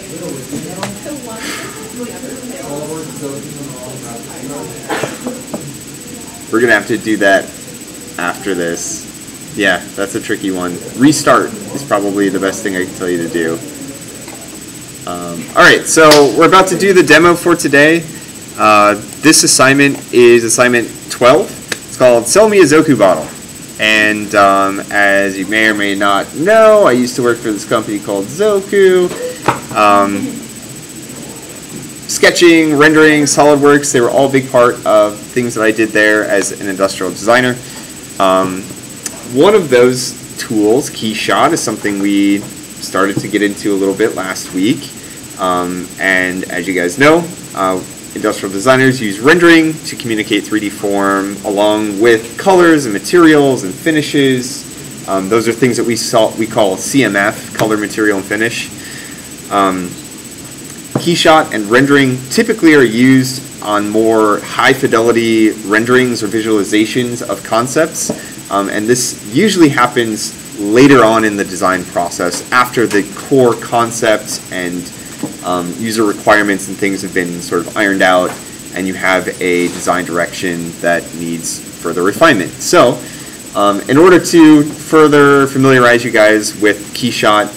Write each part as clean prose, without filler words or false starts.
We're going to have to do that after this. Yeah, that's a tricky one. Restart is probably the best thing I can tell you to do. Alright, so we're about to do the demo for today. This assignment is assignment 12. It's called Sell Me a ZOKU Bottle. And as you may or may not know, I used to work for this company called ZOKU. Sketching, rendering, Solidworks, they were all a big part of things that I did there as an industrial designer. One of those tools, Keyshot, is something we started to get into a little bit last week. And as you guys know, industrial designers use rendering to communicate 3D form along with colors and materials and finishes. Those are things that we call CMF, color, material, and finish. Keyshot and rendering typically are used on more high fidelity renderings or visualizations of concepts, and this usually happens later on in the design process after the core concept and user requirements and things have been sort of ironed out and you have a design direction that needs further refinement. So in order to further familiarize you guys with Keyshot,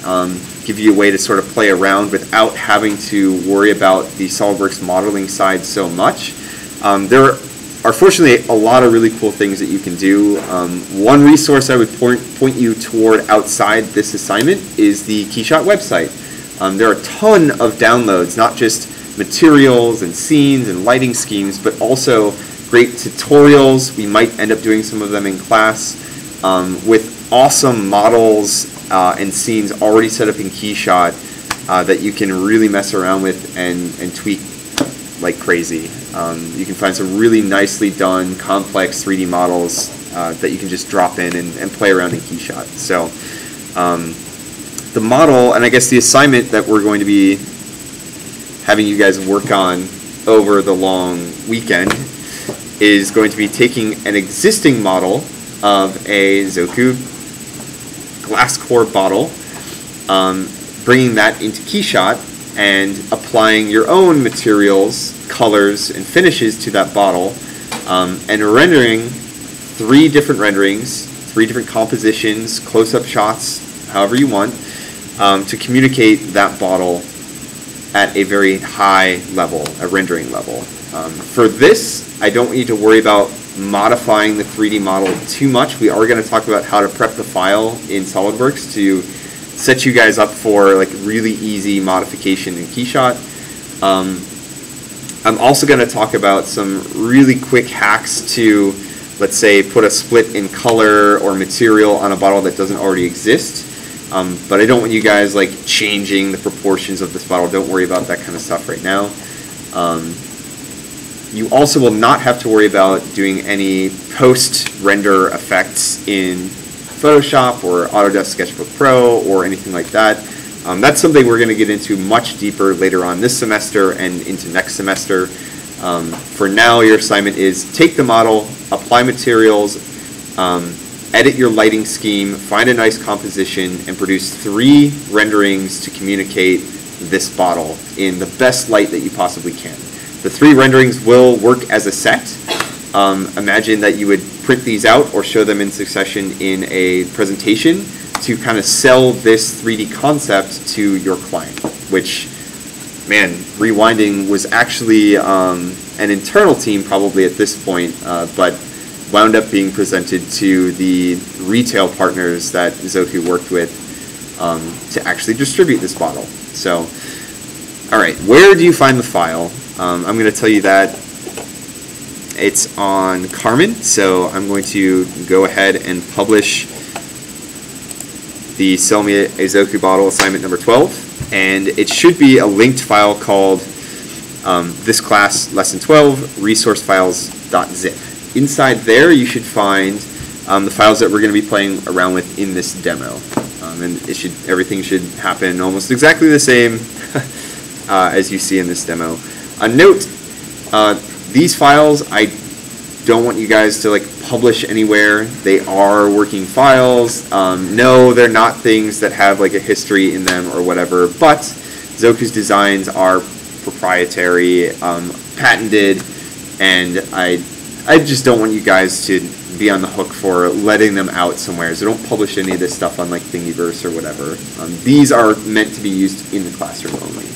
give you a way to sort of play around without having to worry about the SolidWorks modeling side so much. There are fortunately a lot of really cool things that you can do. One resource I would point you toward outside this assignment is the Keyshot website. There are a ton of downloads, not just materials and scenes and lighting schemes, but also great tutorials. We might end up doing some of them in class with awesome models and scenes already set up in Keyshot that you can really mess around with and tweak like crazy. You can find some really nicely done, complex 3D models that you can just drop in and play around in Keyshot. So the model, and I guess the assignment that we're going to be having you guys work on over the long weekend is going to be taking an existing model of a ZOKU glass core bottle, bringing that into Keyshot and applying your own materials, colors, and finishes to that bottle, and rendering 3 different renderings, 3 different compositions, close-up shots, however you want, to communicate that bottle at a very high level, a rendering level. For this, I don't need to worry about modifying the 3D model too much. We are going to talk about how to prep the file in SolidWorks to set you guys up for like really easy modification in Keyshot. I'm also going to talk about some really quick hacks to, let's say, put a split in color or material on a bottle that doesn't already exist. But I don't want you guys like changing the proportions of this bottle. Don't worry about that kind of stuff right now. You also will not have to worry about doing any post-render effects in Photoshop or Autodesk Sketchbook Pro or anything like that. That's something we're going to get into much deeper later on this semester and into next semester. For now, your assignment is take the model, apply materials, edit your lighting scheme, find a nice composition, and produce 3 renderings to communicate this bottle in the best light that you possibly can. The 3 renderings will work as a set. Imagine that you would print these out or show them in succession in a presentation to kind of sell this 3D concept to your client, which, man, rewinding was actually an internal team probably at this point, but wound up being presented to the retail partners that ZOKU worked with to actually distribute this bottle. So, all right, where do you find the file? I'm going to tell you that it's on Carmen, so I'm going to go ahead and publish the Sell Me a ZOKU Bottle assignment number 12, and it should be a linked file called this class lesson 12 resourcefiles.zip. Inside there you should find the files that we're going to be playing around with in this demo, and everything should happen almost exactly the same as you see in this demo. A note, these files I don't want you guys to like publish anywhere. They are working files. No, they're not things that have like a history in them or whatever, but ZOKU's designs are proprietary, patented, and I just don't want you guys to be on the hook for letting them out somewhere. So don't publish any of this stuff on like Thingiverse or whatever. These are meant to be used in the classroom only.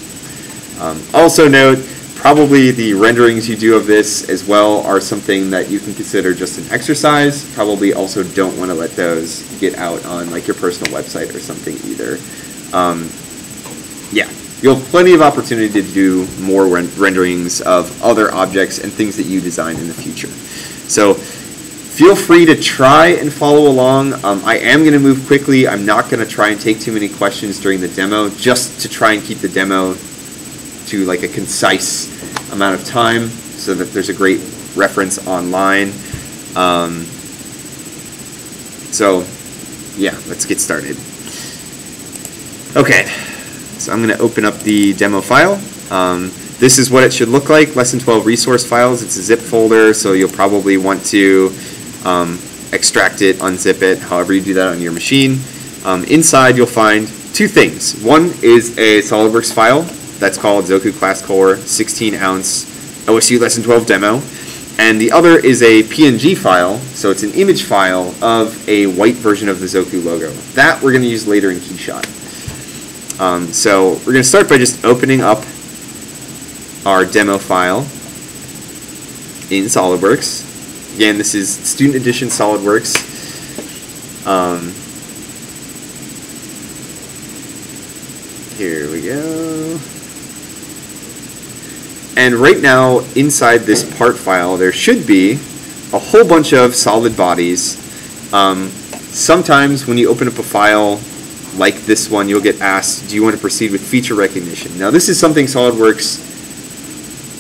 Also note, probably the renderings you do of this as well are something that you can consider just an exercise. Probably also don't want to let those get out on like your personal website or something either. Yeah, you'll have plenty of opportunity to do more renderings of other objects and things that you design in the future. So feel free to try and follow along. I am going to move quickly. I'm not going to try and take too many questions during the demo, just to try and keep the demo to like a concise amount of time so that there's a great reference online. So yeah, let's get started. Okay, so I'm going to open up the demo file. This is what it should look like, Lesson 12 resource files. It's a zip folder, so you'll probably want to extract it, unzip it, however you do that on your machine. Inside you'll find two things. One is a Solidworks file that's called ZOKU Class Core 16-ounce OSU Lesson 12 demo, and the other is a PNG file, so it's an image file of a white version of the ZOKU logo. That we're going to use later in Keyshot. So we're going to start by just opening up our demo file in Solidworks. Again, this is Student Edition Solidworks. Here we go. And right now, inside this part file, there should be a whole bunch of solid bodies. Sometimes when you open up a file like this one, you'll get asked, do you want to proceed with feature recognition? Now, this is something Solidworks,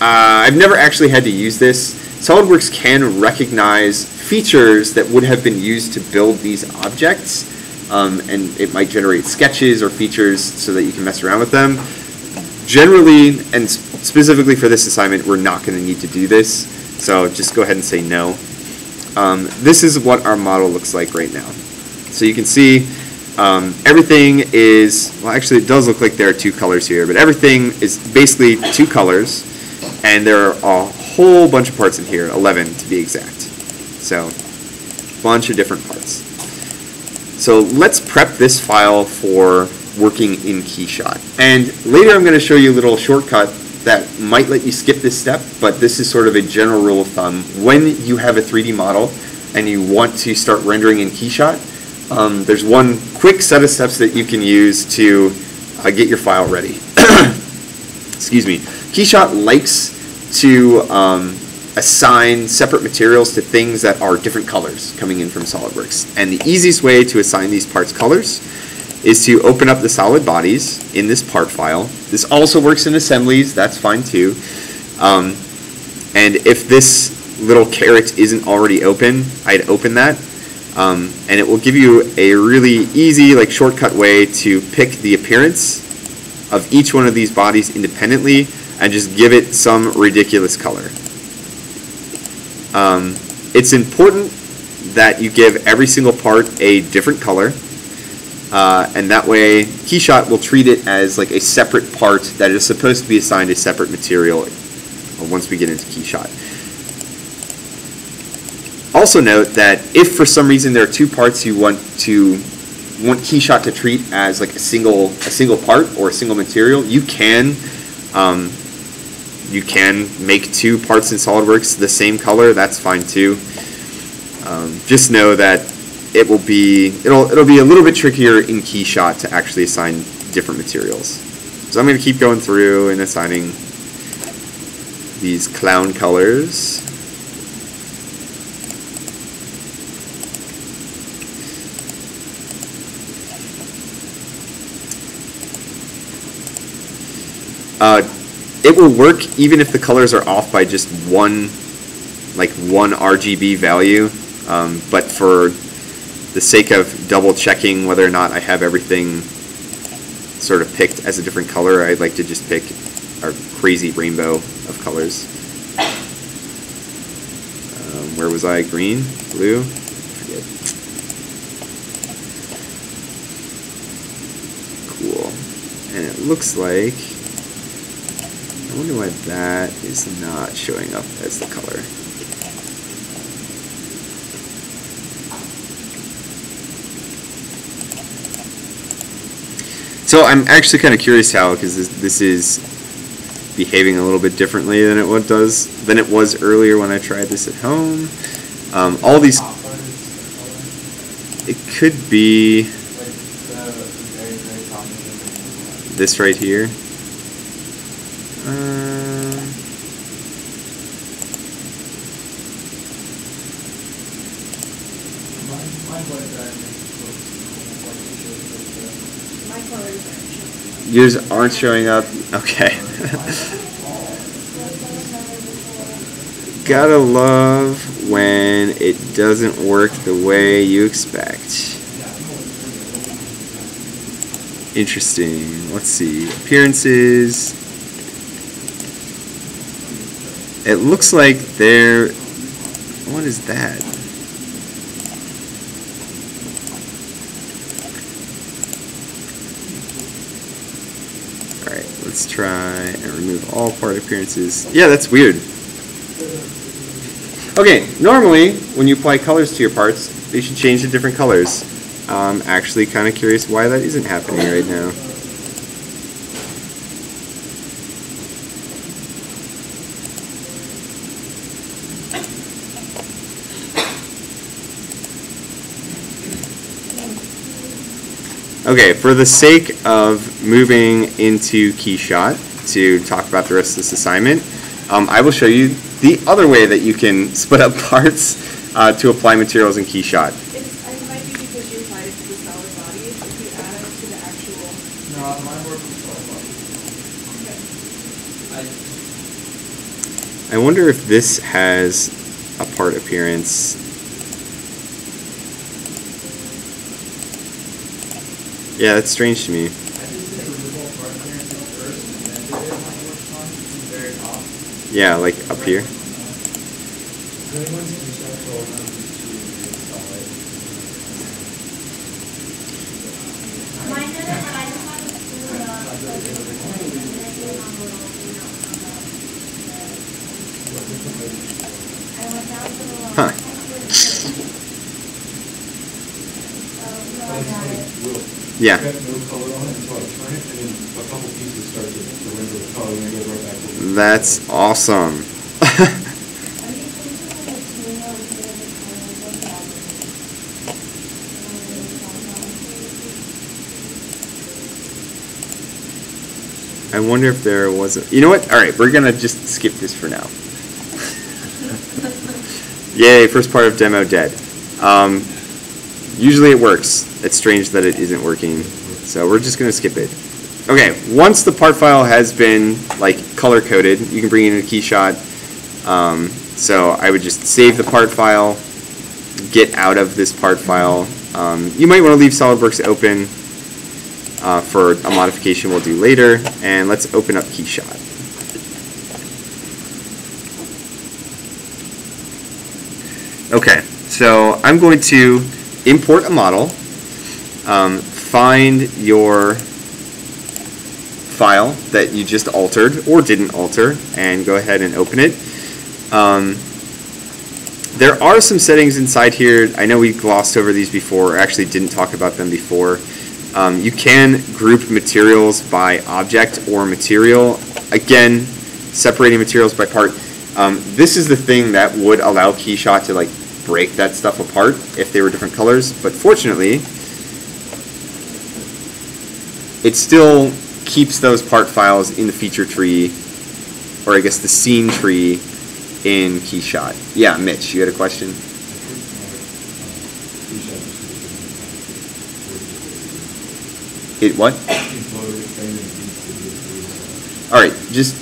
I've never actually had to use this. Solidworks can recognize features that would have been used to build these objects, and it might generate sketches or features so that you can mess around with them. Generally, and specifically for this assignment, we're not going to need to do this, so just go ahead and say no. This is what our model looks like right now. So you can see everything is, well, actually it does look like there are two colors here, but everything is basically two colors, and there are a whole bunch of parts in here, 11 to be exact. So, a bunch of different parts. So let's prep this file for working in Keyshot. And later I'm going to show you a little shortcut that might let you skip this step, but this is sort of a general rule of thumb. When you have a 3D model and you want to start rendering in Keyshot, there's one quick set of steps that you can use to get your file ready. Excuse me. Keyshot likes to assign separate materials to things that are different colors coming in from SolidWorks. And the easiest way to assign these parts colors is to open up the solid bodies in this part file. This also works in assemblies, that's fine too. And if this little caret isn't already open, I'd open that. And it will give you a really easy, like, shortcut way to pick the appearance of each one of these bodies independently and just give it some ridiculous color. It's important that you give every single part a different color, and that way Keyshot will treat it as like a separate part that is supposed to be assigned a separate material once we get into Keyshot. Also note that if for some reason there are two parts you want Keyshot to treat as like a single part or a single material, you can make two parts in SolidWorks the same color. That's fine too. Just know that it'll be a little bit trickier in Keyshot to actually assign different materials. So I'm going to keep going through and assigning these clown colors. It will work even if the colors are off by just one RGB value, but for the sake of double checking whether or not I have everything sort of picked as a different color, I'd like to just pick our crazy rainbow of colors. Where was I? Green? Blue? Forget. Cool. And it looks like, I wonder why that is not showing up as the color. So I'm actually kind of curious how, because this is behaving a little bit differently than it was earlier when I tried this at home. All these, it could be this right here. Yours aren't showing up? Okay. Gotta love when it doesn't work the way you expect. Interesting. Let's see. Appearances. It looks like they're... What is that? Alright, let's try and remove all part appearances. Yeah, that's weird. Okay, normally when you apply colors to your parts, they should change to different colors. I'm actually kind of curious why that isn't happening right now. Okay, for the sake of moving into Keyshot to talk about the rest of this assignment, I will show you the other way that you can split up parts to apply materials in Keyshot. It might be because you applied it to the solid body. If you add it to the actual... No, mine works with solid body. I wonder if this has a part appearance. Yeah, that's strange to me. I just did removal part appearances first, and then did it. Mine works fine. It's very top. Yeah, like up here. Huh. Yeah. That's awesome. I wonder if there was a... You know what? Alright, we're going to just skip this for now. Yay, first part of demo dead. Usually it works. It's strange that it isn't working. So we're just going to skip it. Okay, once the part file has been like color coded, you can bring it into Keyshot. So I would just save the part file, get out of this part file. You might want to leave Solidworks open for a modification we'll do later. And let's open up Keyshot. Okay, so I'm going to import a model, find your file that you just altered or didn't alter, and go ahead and open it. There are some settings inside here. I know we glossed over these before, or actually didn't talk about them before. You can group materials by object or material. Again, separating materials by part. This is the thing that would allow Keyshot to like break that stuff apart if they were different colors, but fortunately it still keeps those part files in the feature tree, or I guess the scene tree in Keyshot. Yeah, Mitch, you had a question? It what? Alright, just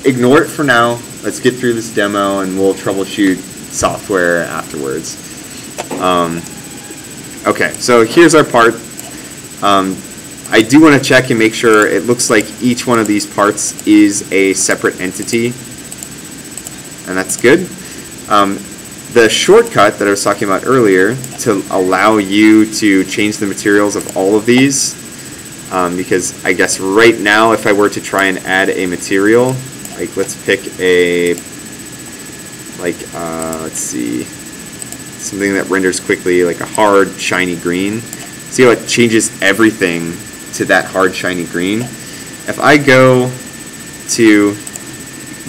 ignore it for now. Let's get through this demo and we'll troubleshoot software afterwards. Okay, so here's our part. I do want to check and make sure it looks like each one of these parts is a separate entity, and that's good. The shortcut that I was talking about earlier to allow you to change the materials of all of these, because I guess right now if I were to try and add a material, like let's pick a, like let's see, something that renders quickly, like a hard shiny green. See how it changes everything to that hard shiny green? If I go to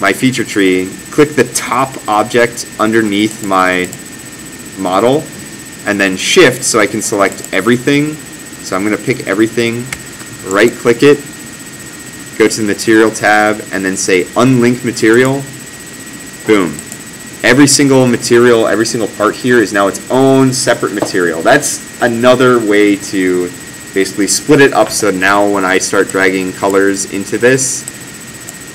my feature tree, click the top object underneath my model, and then shift so I can select everything. So I'm going to pick everything, right click it, go to the material tab, and then say unlink material. Boom. Every single material, every single part here is now its own separate material. That's another way to basically split it up, so now when I start dragging colors into this,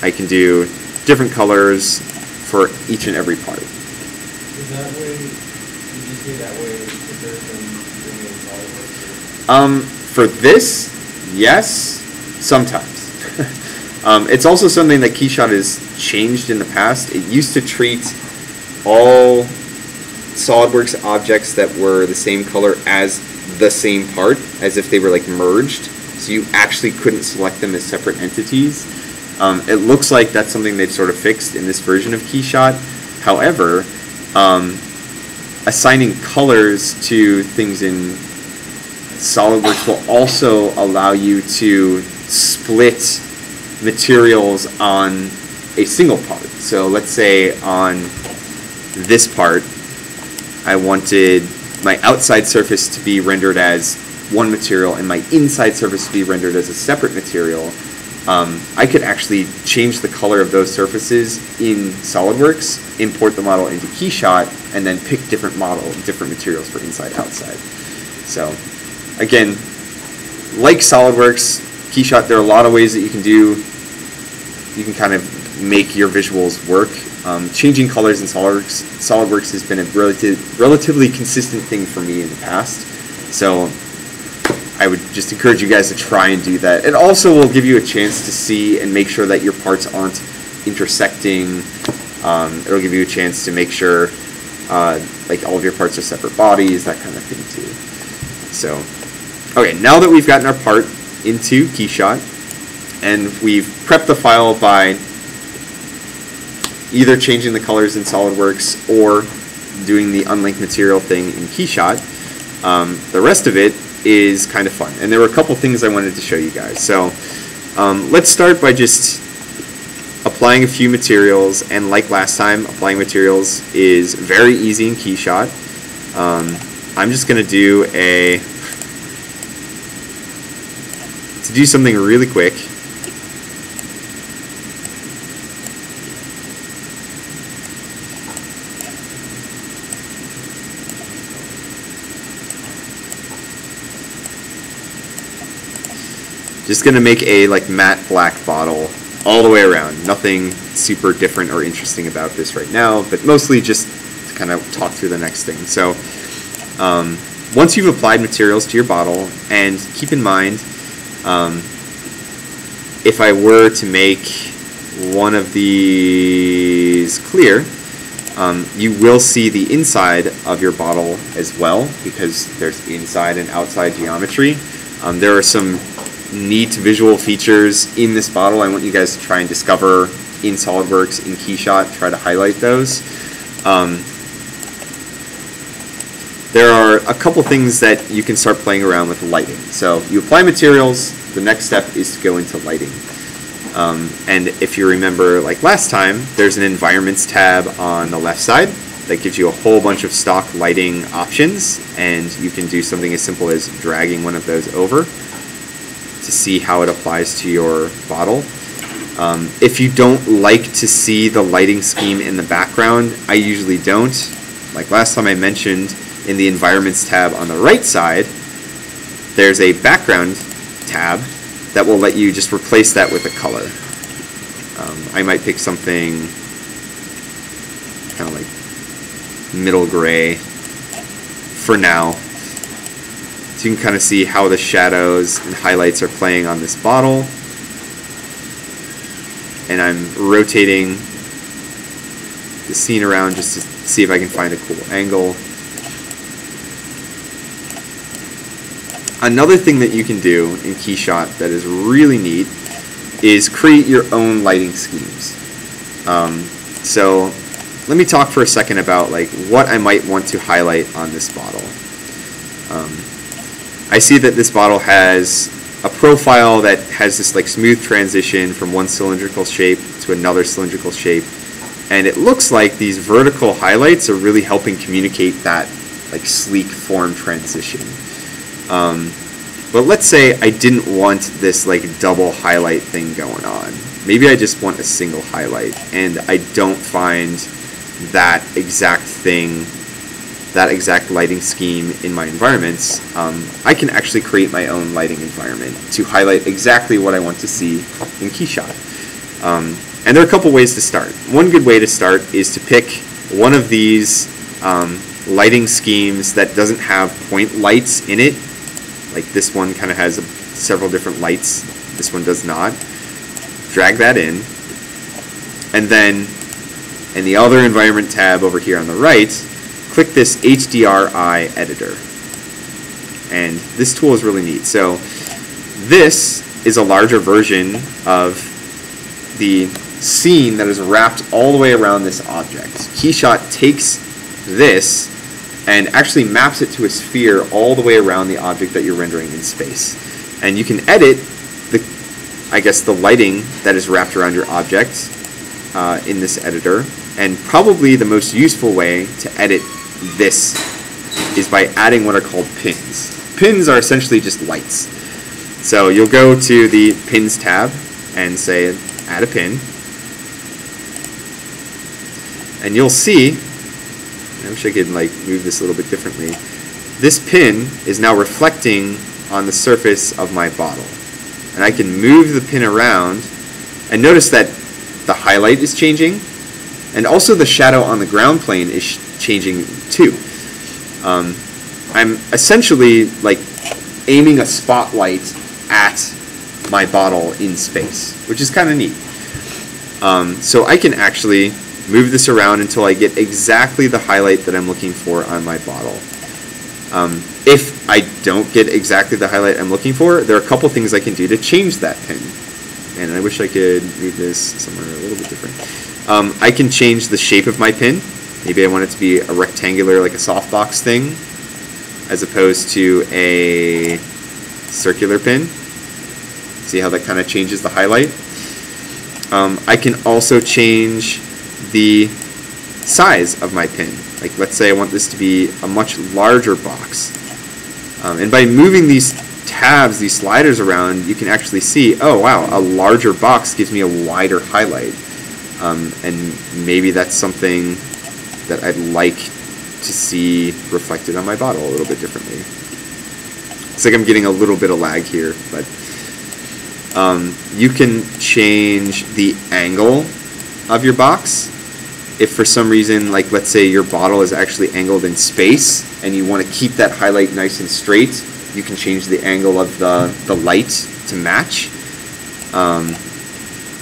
I can do different colors for each and every part. Is that way, did you say that way quicker than doing it in SolidWorks? For this, yes, sometimes. It's also something that Keyshot has changed in the past. It used to treat all SolidWorks objects that were the same color as the same part, as if they were like merged, so you actually couldn't select them as separate entities. It looks like that's something they've sort of fixed in this version of Keyshot. However, assigning colors to things in SolidWorks will also allow you to split materials on a single part. So let's say on this part, I wanted my outside surface to be rendered as one material and my inside surface to be rendered as a separate material. I could actually change the color of those surfaces in SolidWorks, import the model into Keyshot, and then pick different materials for inside, outside. So again, like SolidWorks, Keyshot, there are a lot of ways that you can can kind of make your visuals work. Changing colors in SolidWorks has been a relatively consistent thing for me in the past. So I would just encourage you guys to try and do that. It also will give you a chance to see and make sure that your parts aren't intersecting. It'll give you a chance to make sure like all of your parts are separate bodies, that kind of thing too. So, okay, now that we've gotten our part into Keyshot and we've prepped the file by either changing the colors in SolidWorks or doing the unlink material thing in Keyshot, the rest of it is kind of fun. And there were a couple things I wanted to show you guys. So let's start by just applying a few materials, and like last time, applying materials is very easy in Keyshot. I'm just going to do something really quick. Just going to make a like matte black bottle all the way around. Nothing super different or interesting about this right now, but mostly just to kind of talk through the next thing. So once you've applied materials to your bottle, and keep in mind, if I were to make one of these clear, you will see the inside of your bottle as well, because there's inside and outside geometry. There are some neat visual features in this bottle I want you guys to try and discover in SolidWorks, in Keyshot, try to highlight those. There are a couple things that you can start playing around with lighting. So you apply materials, the next step is to go into lighting. And if you remember, like last time, there's an environments tab on the left side that gives you a whole bunch of stock lighting options, and you can do something as simple as dragging one of those over to see how it applies to your bottle. If you don't like to see the lighting scheme in the background, I usually don't. Like last time I mentioned, in the Environments tab on the right side, there's a Background tab that will let you just replace that with a color. I might pick something kind of like middle gray for now. So you can kind of see how the shadows and highlights are playing on this bottle. And I'm rotating the scene around just to see if I can find a cool angle. Another thing that you can do in Keyshot that is really neat is create your own lighting schemes. So let me talk for a second about like what I might want to highlight on this bottle. I see that this bottle has a profile that has this like smooth transition from one cylindrical shape to another cylindrical shape, and it looks like these vertical highlights are really helping communicate that like sleek form transition. But let's say I didn't want this like double highlight thing going on. Maybe I just want a single highlight, and I don't find that exact thing, that exact lighting scheme in my environments. I can actually create my own lighting environment to highlight exactly what I want to see in Keyshot. And there are a couple ways to start. One good way to start is to pick one of these lighting schemes that doesn't have point lights in it. Like this one kind of has several different lights. This one does not. Drag that in. And then in the other environment tab over here on the right, click this HDRI editor. And this tool is really neat. So this is a larger version of the scene that is wrapped all the way around this object. Keyshot takes this and actually maps it to a sphere all the way around the object that you're rendering in space. And you can edit the lighting that is wrapped around your object in this editor. And probably the most useful way to edit this is by adding what are called pins. Pins are essentially just lights. So you'll go to the Pins tab and say add a pin. And you'll see, I wish I could like move this a little bit differently. This pin is now reflecting on the surface of my bottle. And I can move the pin around and notice that the highlight is changing, and also the shadow on the ground plane is changing too. I'm essentially like aiming a spotlight at my bottle in space, which is kind of neat. So I can actually move this around until I get exactly the highlight that I'm looking for on my bottle. If I don't get exactly the highlight I'm looking for, there are a couple things I can do to change that pin. And I wish I could move this somewhere a little bit different. I can change the shape of my pin. Maybe I want it to be a rectangular, like a softbox thing, as opposed to a circular pin. See how that kind of changes the highlight? I can also change the size of my pin. Like let's say I want this to be a much larger box. And by moving these tabs, these sliders around, you can actually see, oh wow, a larger box gives me a wider highlight. And maybe that's something that I'd like to see reflected on my bottle a little bit differently. It's like I'm getting a little bit of lag here, but you can change the angle of your box. If for some reason, like let's say your bottle is actually angled in space and you want to keep that highlight nice and straight, you can change the angle of the light to match.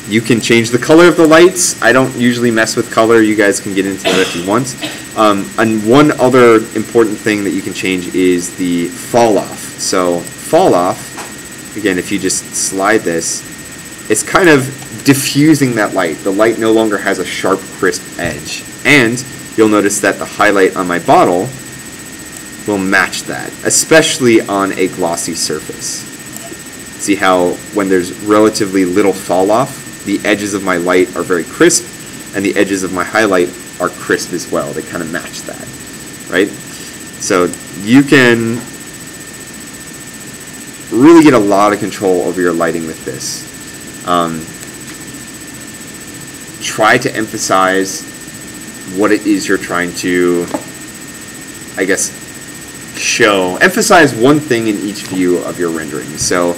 You can change the color of the lights. I don't usually mess with color. You guys can get into that if you want. And one other important thing that you can change is the fall off. So fall off, again, if you just slide this, it's kind of diffusing that light. The light no longer has a sharp, crisp edge. And you'll notice that the highlight on my bottle will match that, especially on a glossy surface. See how when there's relatively little fall off, the edges of my light are very crisp, and the edges of my highlight are crisp as well. They kind of match that, right? So you can really get a lot of control over your lighting with this. Try to emphasize what it is you're trying to, I guess, show. Emphasize one thing in each view of your rendering. So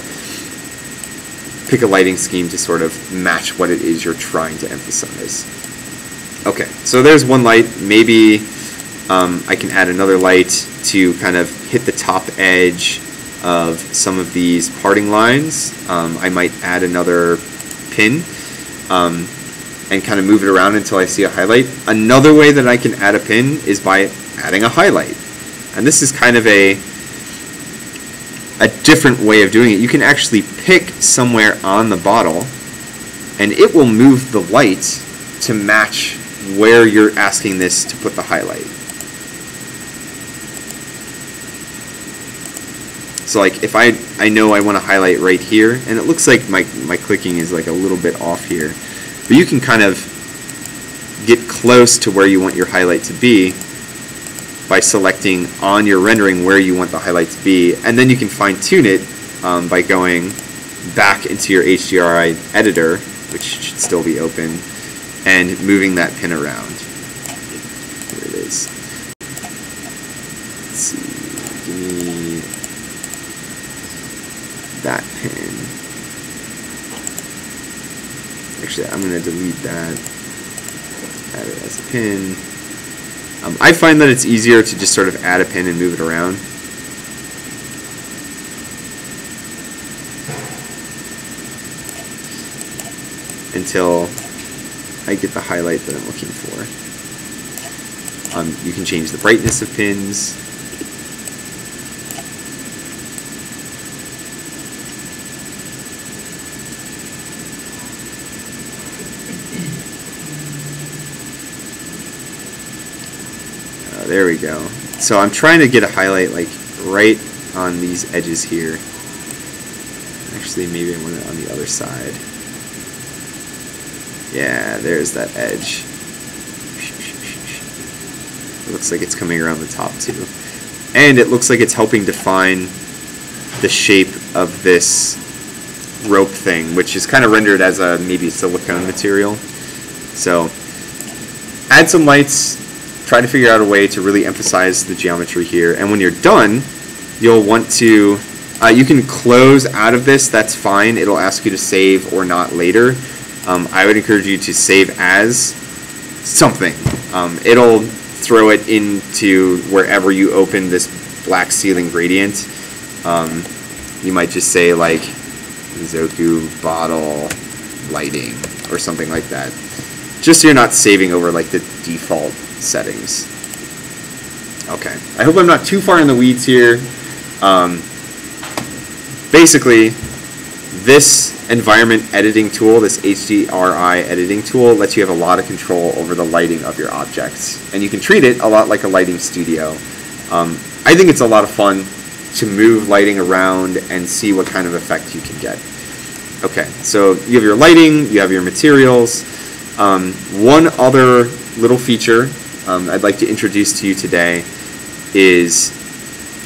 pick a lighting scheme to sort of match what it is you're trying to emphasize. Okay, so there's one light. Maybe I can add another light to kind of hit the top edge of some of these parting lines. I might add another pin and kind of move it around until I see a highlight. Another way that I can add a pin is by adding a highlight. And this is kind of a a different way of doing it. You can actually pick somewhere on the bottle, and it will move the light to match where you're asking this to put the highlight. So like if I know I want to highlight right here, and it looks like my clicking is like a little bit off here, but you can kind of get close to where you want your highlight to be by selecting on your rendering where you want the highlight to be, and then you can fine tune it by going back into your HDRI editor, which should still be open, and moving that pin around. Here it is. Let's see, give me that pin. Actually, I'm going to delete that, add it as a pin. I find that it's easier to just sort of add a pin and move it around. Until I get the highlight that I'm looking for. You can change the brightness of pins. There we go. So I'm trying to get a highlight like right on these edges here. Actually, maybe I want it on the other side. Yeah, there's that edge. It looks like it's coming around the top too. And it looks like it's helping define the shape of this rope thing, which is kind of rendered as a maybe silicone material. So add some lights, try to figure out a way to really emphasize the geometry here, and when you're done, you'll want to, you can close out of this, that's fine, it'll ask you to save or not later. I would encourage you to save as something. It'll throw it into wherever you open this black ceiling gradient. You might just say like ZOKU bottle lighting or something like that. Just so you're not saving over like the default settings. Okay, I hope I'm not too far in the weeds here. Basically, this environment editing tool, this HDRI editing tool, lets you have a lot of control over the lighting of your objects. And you can treat it a lot like a lighting studio. I think it's a lot of fun to move lighting around and see what kind of effect you can get. Okay, so you have your lighting, you have your materials. One other little feature I'd like to introduce to you today is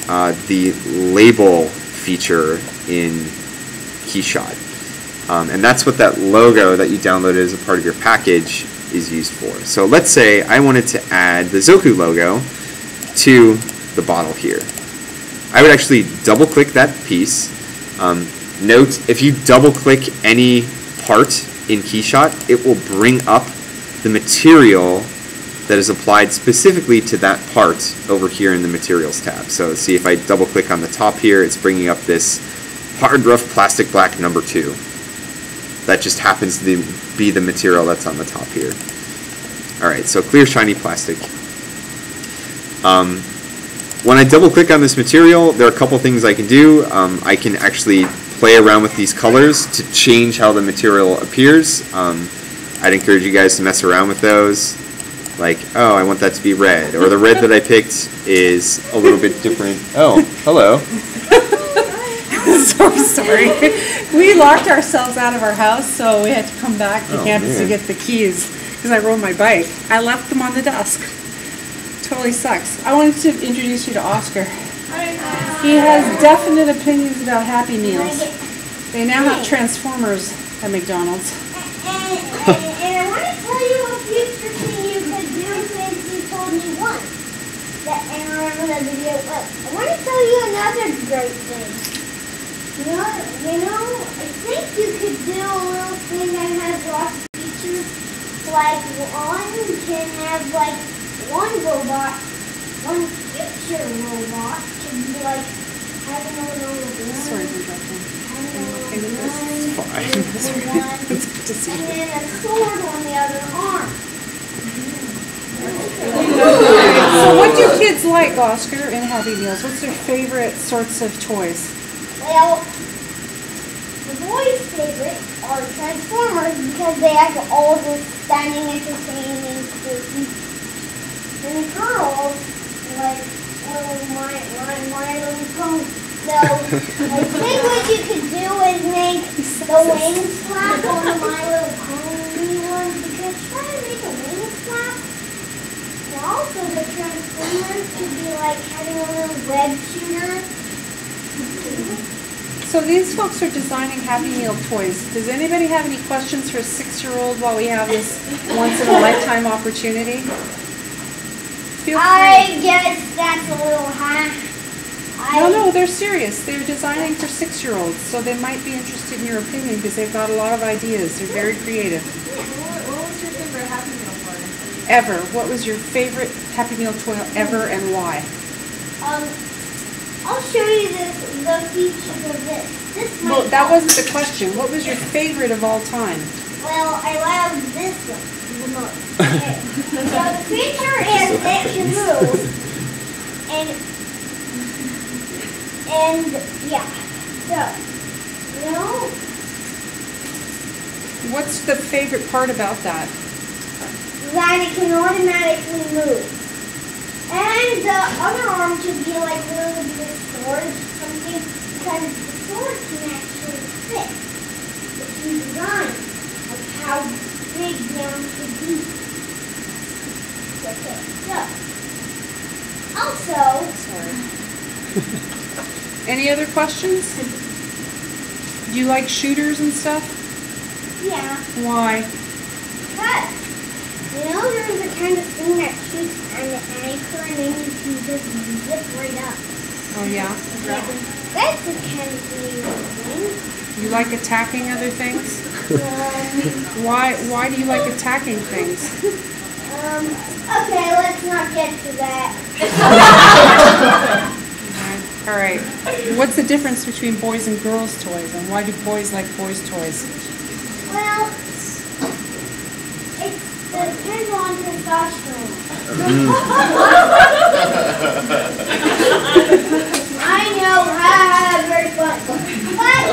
the label feature in Keyshot. And that's what that logo that you downloaded as a part of your package is used for. So let's say I wanted to add the ZOKU logo to the bottle here. I would actually double click that piece. Note, if you double click any part in Keyshot, it will bring up the material that is applied specifically to that part over here in the materials tab. So see, if I double click on the top here, it's bringing up this hard rough plastic black number 2. That just happens to be the material that's on the top here. Alright, so clear shiny plastic. When I double click on this material, there are a couple things I can do. I can actually play around with these colors to change how the material appears. I'd encourage you guys to mess around with those. Like, oh, I want that to be red. Or the red that I picked is a little bit different. Oh, hello. So sorry. We locked ourselves out of our house, so we had to come back to campus to get the keys because I rode my bike. I left them on the desk. Totally sucks. I wanted to introduce you to Oscar. He has definite opinions about Happy Meals. They now have Transformers at McDonald's. And I want to tell you a future thing you could do since you told me once. And remember that video was. I want to tell you another great thing. You know, I think you could do a little thing that has lots of features. Like one can have like one robot, one future robot can be like having a little gun. Sorry for interrupting. It's fine. It's good to see you. And then a sword on the other arm. So what do kids like, Oscar, in Happy Meals? What's their favorite sorts of toys? Well, the boys' favorite are Transformers because they have all this stunning, entertaining, spooky. And the girls like My Little Pony. So I think what you could do is make the wings flap on the My Little Pony one, because try to make a wing flap. And also the Transformers could be like having a little web shooter. So these folks are designing Happy Meal toys. Does anybody have any questions for a 6-year-old while we have this once-in-a-lifetime opportunity? Feel free. I guess that's a little high. No, they're serious. They're designing for 6-year-olds, so they might be interested in your opinion because they've got a lot of ideas. They're very creative. What was your favorite Happy Meal toy? Ever. What was your favorite Happy Meal toy ever and why? I'll show you the features of this. Well, that wasn't the question. What was your favorite of all time? Well, I love this one the most. Okay. So the feature is it can move. And yeah. So, What's the favorite part about that? that it can automatically move. And the other arm should be like a little bit of storage, something, because the sword can actually fit if you design of how big the arm should be. Okay, so also, Sorry. Any other questions? Do you like shooters and stuff? yeah, Why? but there's a kind of thing that shoots on the anchor and then you can just zip right up. Oh, yeah? That's the kind of thing. You like attacking other things? Why do you like attacking things? Okay, let's not get to that. All right. What's the difference between boys and girls' toys, and why do boys like boys' toys? Well, it depends on testosterone. I know, very fun. But,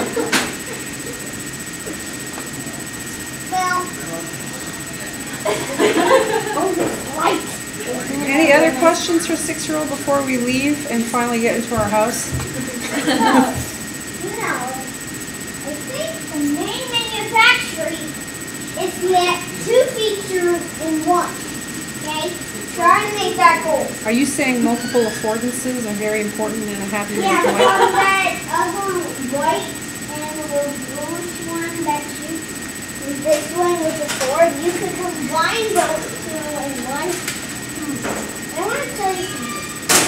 well, light. Any other questions for 6-year-old before we leave and finally get into our house? I think the main manufacturing is to get 2 features in one. Okay? Try to make that goal. Are you saying multiple affordances are very important in a Happy Meal Yeah, toy? from that other white and the bluish one that shoots with this one with the sword, you could combine those 2 in one. I want to tell you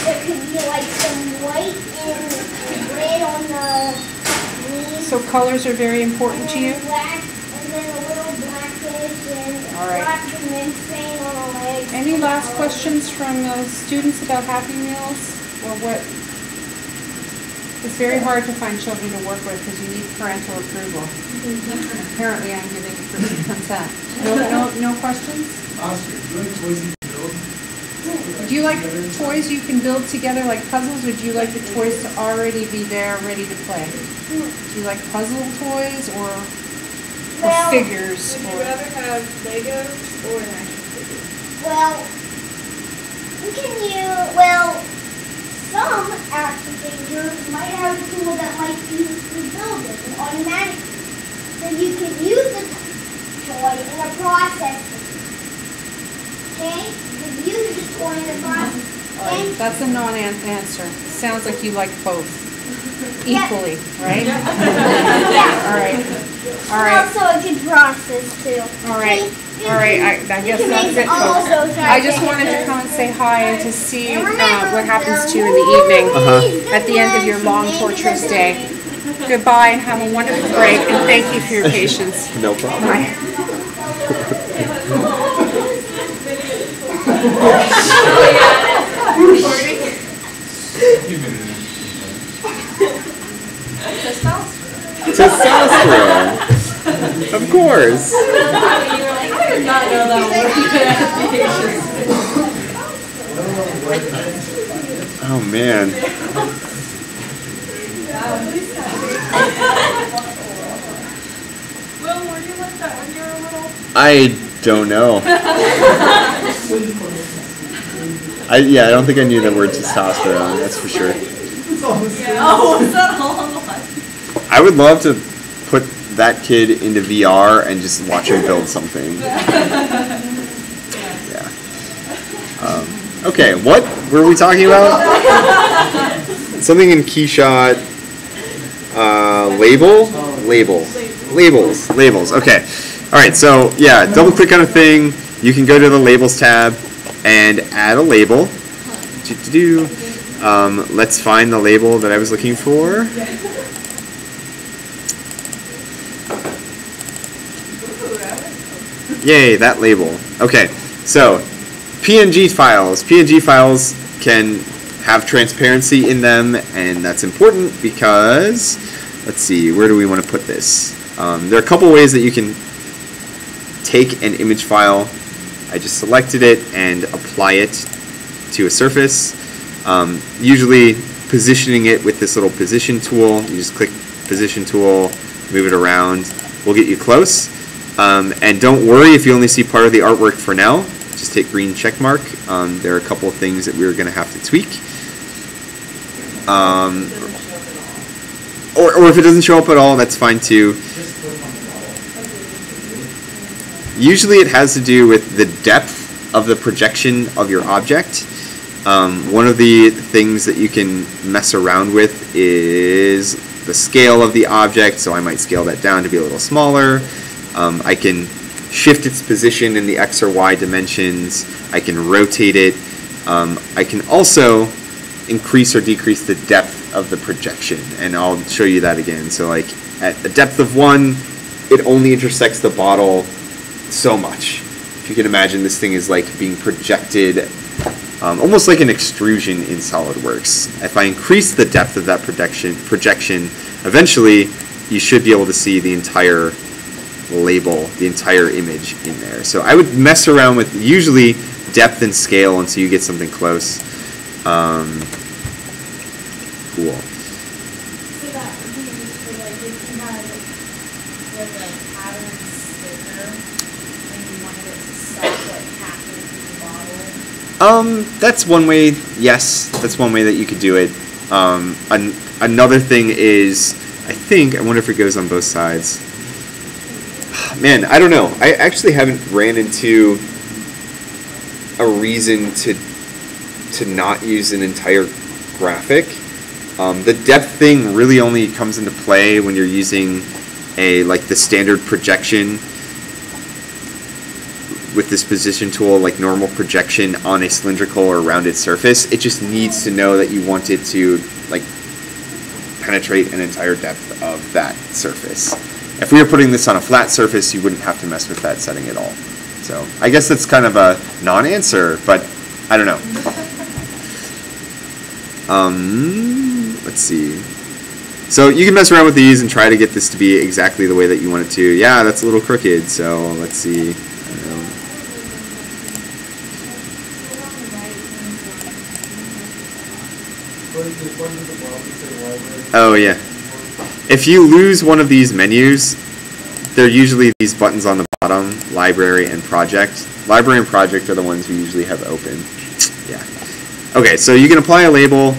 there could be like some white and red on the knees. So colors are very important to you? And black, and then a little blackish and All right. black cement stain on the legs. Any last questions from students about Happy Meals? Or what? It's very hard to find children to work with because you need parental approval. Apparently I'm giving consent. No questions? Oscar, do you like toys you can build? Do you like toys you can build together like puzzles, or do you like the toys to already be there ready to play? Do you like puzzle toys or figures? Would you rather have Legos or an action figure? Some action figures might have a tool that might be used to build it automatically. So you can use the toy in a process. Okay? You can use the toy in a process. Okay? That's a non-answer. Sounds like you like both equally, right? Yeah. All right. All right. Also a good process too. All right. All right. I guess that's it, folks. I just wanted to come and say hi and to see what happens to you in the evening at the end of your long, torturous day. Goodbye and have a wonderful break, and thank you for your patience. No problem. Bye. Testosterone. Of course. I did not know that was Oh man. Will, were you like that when you were little? I don't know. I don't think I knew the word testosterone, that's for sure. Yeah. Oh, was that all on the left? I would love to put that kid into VR and just watch him build something. Yeah. Okay, what were we talking about? Something in Keyshot. Labels. Okay. All right. So yeah, double click on a thing. You can go to the labels tab and add a label. Let's find the label that I was looking for. Yay, that label. Okay, so PNG files. PNG files can have transparency in them, and that's important because, let's see, where do we want to put this? There are a couple ways that you can take an image file. I just selected it and apply it to a surface. Usually positioning it with this little position tool. You just click position tool, move it around. We'll get you close. And don't worry if you only see part of the artwork for now. Just hit green check mark. There are a couple of things that we're going to have to tweak. Or if it doesn't show up at all, that's fine too. Usually it has to do with the depth of the projection of your object. One of the things that you can mess around with is the scale of the object, so I might scale that down to be a little smaller. I can shift its position in the X or Y dimensions. I can rotate it. I can also increase or decrease the depth of the projection, and I'll show you that again. So like at a depth of 1, it only intersects the bottle so much. If you can imagine, this thing is like being projected almost like an extrusion in Solidworks. If I increase the depth of that projection, eventually you should be able to see the entire label, the entire image in there. So I would mess around with usually depth and scale until you get something close. Cool. So that would be used for like if you had like a pattern sticker and you wanted it to stop like halfway through the bottle. That's one way. Yes, that's one way that you could do it. Another thing is, I wonder if it goes on both sides. Man, I don't know. I actually haven't ran into a reason to not use an entire graphic. The depth thing really only comes into play when you're using the standard projection with this position tool, like normal projection on a cylindrical or rounded surface. It just needs to know that you want it to like penetrate an entire depth of that surface. If we were putting this on a flat surface, you wouldn't have to mess with that setting at all. So I guess that's kind of a non-answer, but I don't know. Let's see. So you can mess around with these and try to get this to be exactly the way that you want it to. Yeah, that's a little crooked, so let's see. I don't know. Oh, yeah. If you lose one of these menus, there are usually these buttons on the bottom, Library and Project. Library and Project are the ones we usually have open. Yeah. Okay, so you can apply a label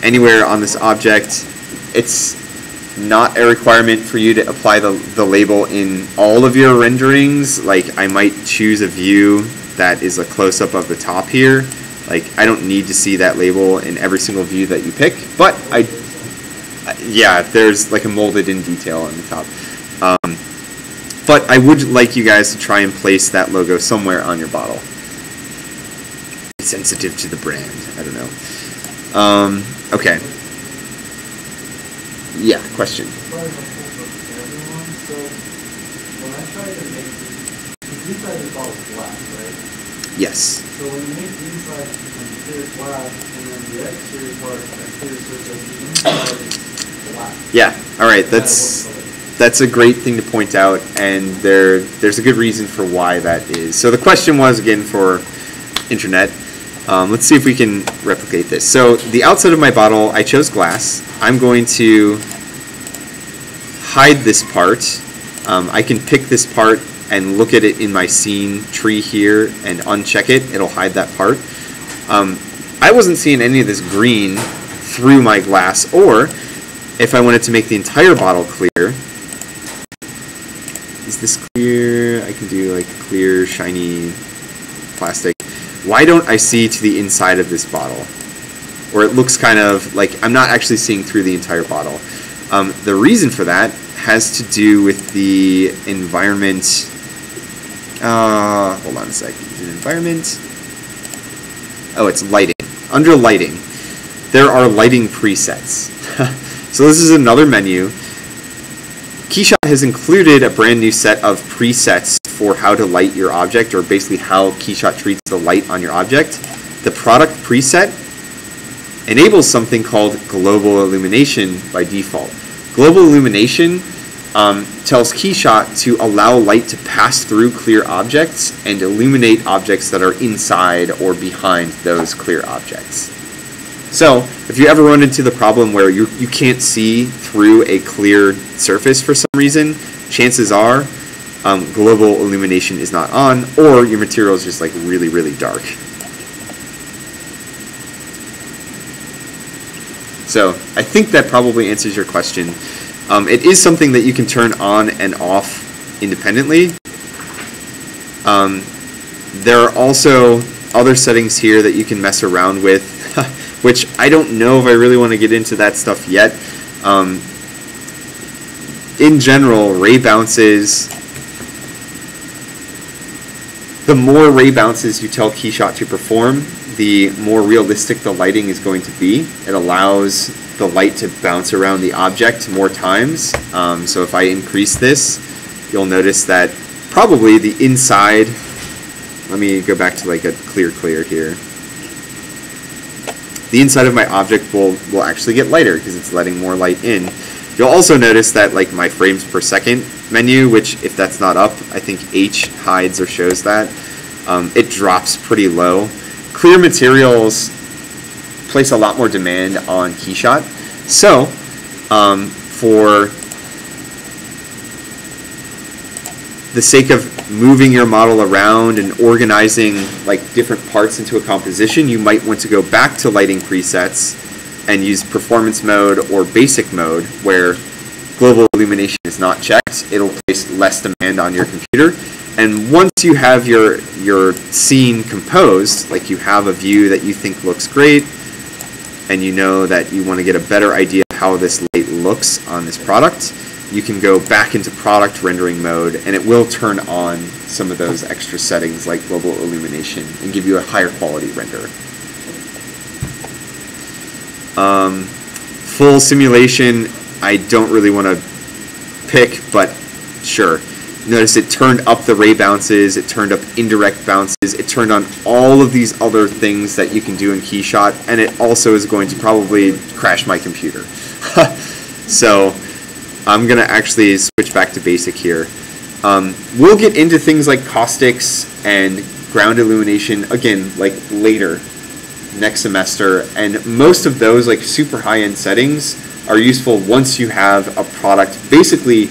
anywhere on this object. It's not a requirement for you to apply the label in all of your renderings. Like, I might choose a view that is a close-up of the top here. Like, I don't need to see that label in every single view that you pick, but yeah, there's like a molded in detail on the top. But I would like you guys to try and place that logo somewhere on your bottle. Sensitive to the brand, I don't know. Okay. Yeah, question. Yes. So when you make the inside clear glass and then the exterior part a clear surface, the inside is black. Yeah, alright, that's a great thing to point out, and there's a good reason for why that is. So the question was, again, for internet, let's see if we can replicate this. So the outside of my bottle, I chose glass. I'm going to hide this part. I can pick this part and look at it in my scene tree here and uncheck it. It'll hide that part. I wasn't seeing any of this green through my glass, or if I wanted to make the entire bottle clear, is this clear? I can do like clear, shiny plastic. Why don't I see to the inside of this bottle? Or it looks kind of like I'm not actually seeing through the entire bottle. The reason for that has to do with the environment. Hold on a sec. Is it environment? Oh, it's lighting. Under lighting, there are lighting presets. So this is another menu. Keyshot has included a brand new set of presets for how to light your object, or basically how Keyshot treats the light on your object. The product preset enables something called global illumination by default. Global illumination tells Keyshot to allow light to pass through clear objects and illuminate objects that are inside or behind those clear objects. So, if you ever run into the problem where you can't see through a clear surface for some reason, chances are global illumination is not on, or your material is just like really, really dark. So, I think that probably answers your question. It is something that you can turn on and off independently. There are also other settings here that you can mess around with, which I don't know if I really want to get into that stuff yet. In general, ray bounces, the more ray bounces you tell Keyshot to perform, the more realistic the lighting is going to be. It allows the light to bounce around the object more times. So if I increase this, you'll notice that probably the inside, let me go back to like a clear here. The inside of my object will actually get lighter because it's letting more light in. You'll also notice that like my frames per second menu, which if that's not up, I think H hides or shows that, it drops pretty low. Clear materials place a lot more demand on Keyshot. So, for the sake of moving your model around and organizing like different parts into a composition, you might want to go back to lighting presets and use performance mode or basic mode, where global illumination is not checked. It'll place less demand on your computer. And once you have your scene composed, like you have a view that you think looks great, and you know that you want to get a better idea of how this light looks on this product, you can go back into product rendering mode, and it will turn on some of those extra settings like global illumination and give you a higher quality render. Full simulation, I don't really want to pick, but sure. Notice it turned up the ray bounces, it turned up indirect bounces, it turned on all of these other things that you can do in Keyshot, and it also is going to probably crash my computer. So I'm going to actually switch back to basic here. We'll get into things like caustics and ground illumination, again, like later, next semester, and most of those like super high-end settings are useful once you have a product basically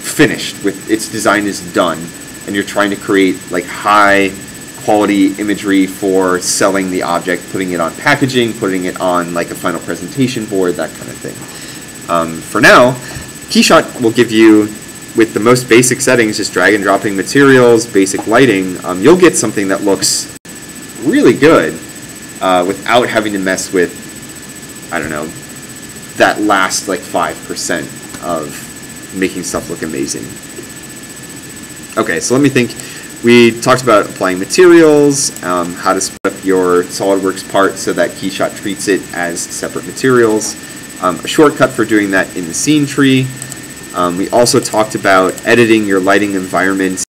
finished, with its design is done, and you're trying to create like high quality imagery for selling the object, putting it on packaging, putting it on like a final presentation board, that kind of thing. For now, Keyshot will give you, with the most basic settings, just drag and dropping materials, basic lighting, you'll get something that looks really good without having to mess with, I don't know, that last like 5% of making stuff look amazing. Okay, so let me think. We talked about applying materials, how to split up your Solidworks part so that Keyshot treats it as separate materials, a shortcut for doing that in the scene tree. We also talked about editing your lighting environment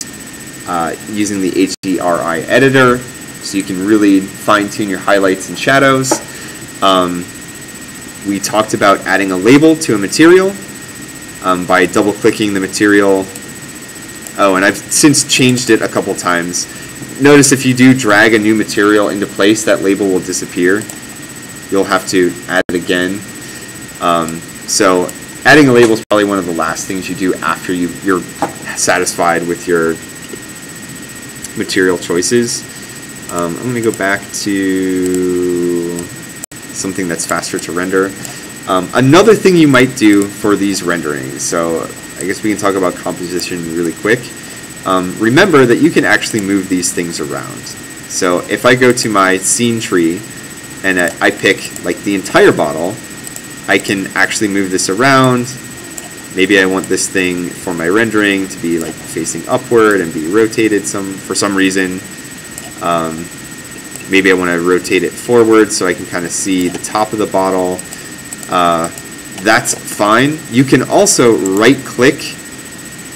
using the HDRI editor, so you can really fine-tune your highlights and shadows. We talked about adding a label to a material by double-clicking the material. Oh, and I've since changed it a couple times. Notice if you do drag a new material into place, that label will disappear. You'll have to add it again. So adding a label is probably one of the last things you do after you're satisfied with your material choices. I'm going to go back to something that's faster to render. Another thing you might do for these renderings, so I guess we can talk about composition really quick. Remember that you can actually move these things around. So if I go to my scene tree and I pick like the entire bottle, I can actually move this around. Maybe I want this thing for my rendering to be like facing upward and be rotated for some reason. Maybe I want to rotate it forward so I can kind of see the top of the bottle. That's fine. You can also right-click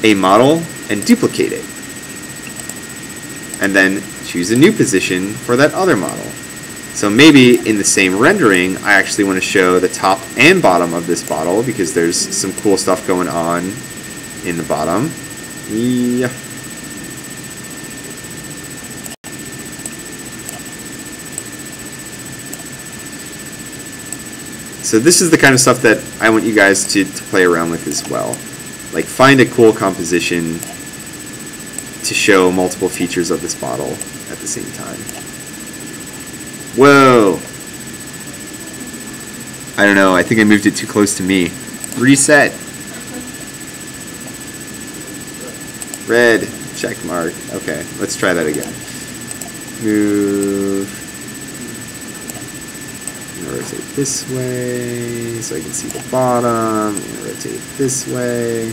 a model and duplicate it, and then choose a new position for that other model. So maybe in the same rendering, I actually want to show the top and bottom of this bottle because there's some cool stuff going on in the bottom. Yeah. So this is the kind of stuff that I want you guys to play around with as well. Like, find a cool composition to show multiple features of this bottle at the same time. Whoa! I don't know, I think I moved it too close to me. Reset! Red, check mark. Okay, let's try that again. Move. I'm gonna rotate this way so I can see the bottom. I'm gonna rotate this way.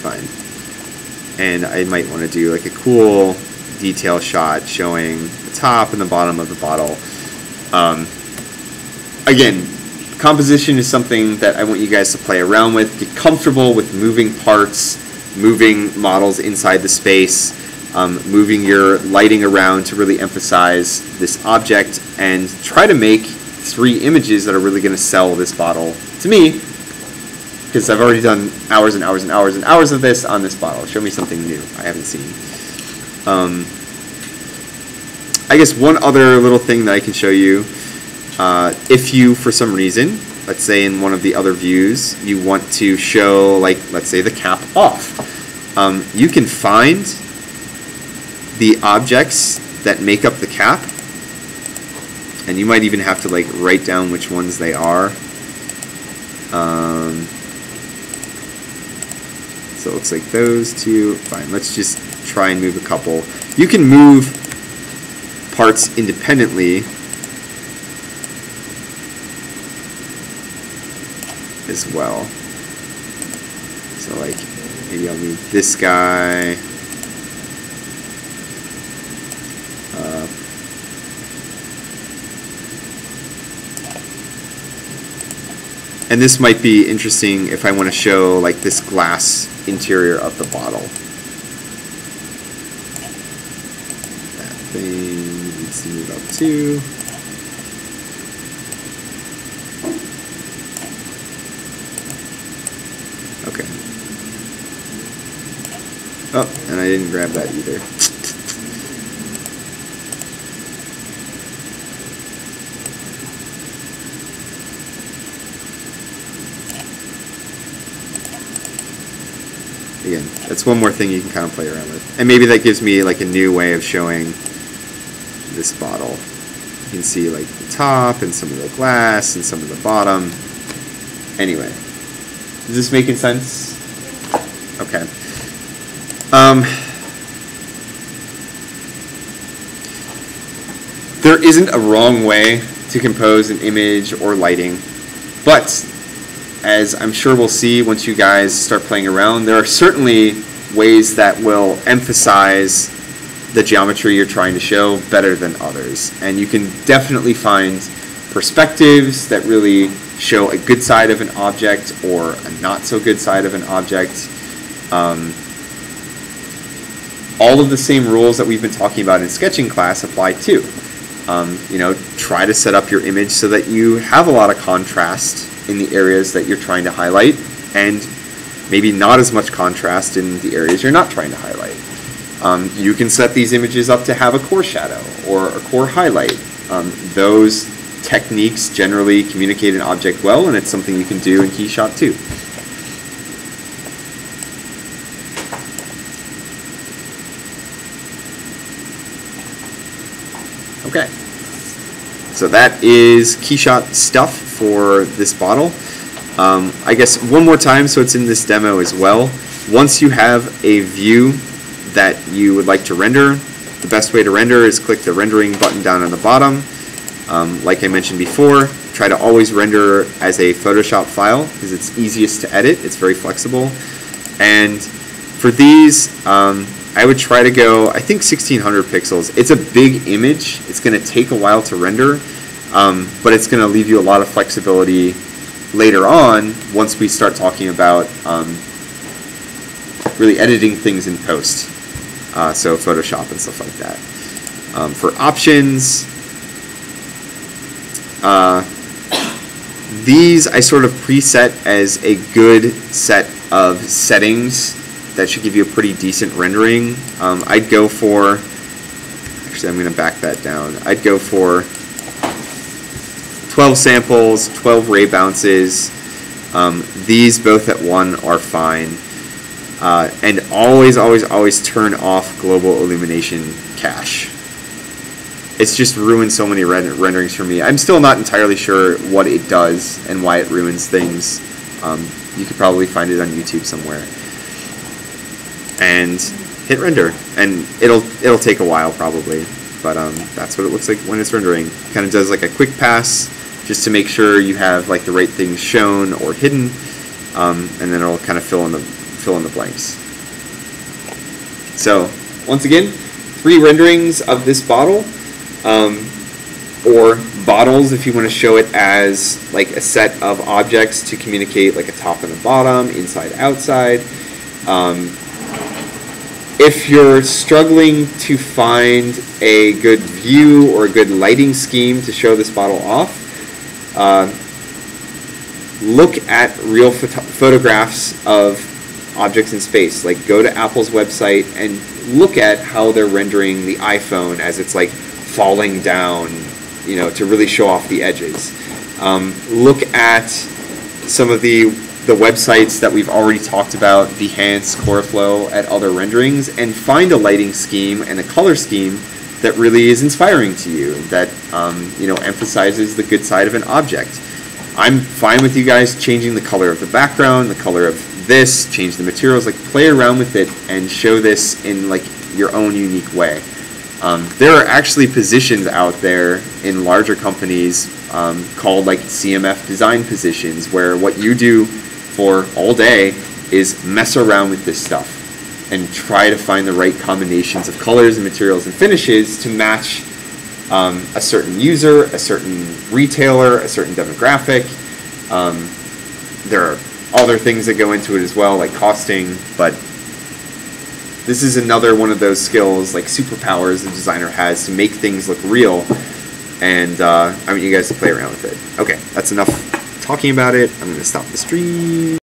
Fine. And I might want to do like a cool detail shot showing the top and the bottom of the bottle. Again, composition is something that I want you guys to play around with. Get comfortable with moving parts, moving models inside the space, moving your lighting around to really emphasize this object, and try to make 3 images that are really going to sell this bottle to me, because I've already done hours and hours and hours and hours of this on this bottle. Show me something new I haven't seen. I guess one other little thing that I can show you, if you, for some reason, let's say in one of the other views, you want to show, like, let's say the cap off, you can find the objects that make up the cap, and you might even have to like write down which ones they are. So it looks like those two. Fine, let's just try and move a couple. You can move parts independently as well. So like, maybe I'll move this guy. And this might be interesting if I want to show like this glass interior of the bottle. That thing needs to move up too. Okay. Oh, and I didn't grab that either. Again, that's one more thing you can kind of play around with. And maybe that gives me like a new way of showing this bottle. You can see like the top and some of the glass and some of the bottom. Anyway, is this making sense? Okay. There isn't a wrong way to compose an image or lighting, but as I'm sure we'll see once you guys start playing around, there are certainly ways that will emphasize the geometry you're trying to show better than others. And you can definitely find perspectives that really show a good side of an object or a not so good side of an object. All of the same rules that we've been talking about in sketching class apply too. You know, try to set up your image so that you have a lot of contrast in the areas that you're trying to highlight. and maybe not as much contrast in the areas you're not trying to highlight. You can set these images up to have a core shadow or a core highlight. Those techniques generally communicate an object well, and it's something you can do in Keyshot too. Okay, so that is Keyshot stuff for this bottle. I guess one more time, so it's in this demo as well. Once you have a view that you would like to render, the best way to render is click the rendering button down on the bottom. Like I mentioned before, try to always render as a Photoshop file because it's easiest to edit. It's very flexible. And for these, I would try to go, I think 1600 pixels. It's a big image. It's going to take a while to render, but it's going to leave you a lot of flexibility later on once we start talking about really editing things in post. So Photoshop and stuff like that. For options, these I sort of preset as a good set of settings that should give you a pretty decent rendering. I'd go for, actually I'm going to back that down, I'd go for 12 samples, 12 ray bounces. These both at 1 are fine. And always turn off global illumination cache. It's just ruined so many renderings for me. I'm still not entirely sure what it does and why it ruins things. You could probably find it on YouTube somewhere. And hit render, and it'll take a while probably, but that's what it looks like when it's rendering. Kind of does like a quick pass just to make sure you have like the right things shown or hidden, and then it'll kind of fill in the blanks. So once again, 3 renderings of this bottle, or bottles if you want to show it as like a set of objects to communicate like a top and a bottom, inside, outside. If you're struggling to find a good view or a good lighting scheme to show this bottle off, look at real photographs of objects in space. Like go to Apple's website and look at how they're rendering the iPhone as it's like falling down, you know, to really show off the edges. Look at some of the websites that we've already talked about, Behance, Coreflow, at other renderings, and find a lighting scheme and a color scheme that really is inspiring to you, that you know, emphasizes the good side of an object. I'm fine with you guys changing the color of the background, the color of this, change the materials, like play around with it and show this in like your own unique way. There are actually positions out there in larger companies called like CMF design positions, where what you do for all day is mess around with this stuff and try to find the right combinations of colors and materials and finishes to match a certain user, a certain retailer, a certain demographic. There are other things that go into it as well, like costing, but this is another one of those skills, like superpowers the designer has to make things look real, and I want you guys to play around with it. Okay, that's enough talking about it. I'm going to stop the stream.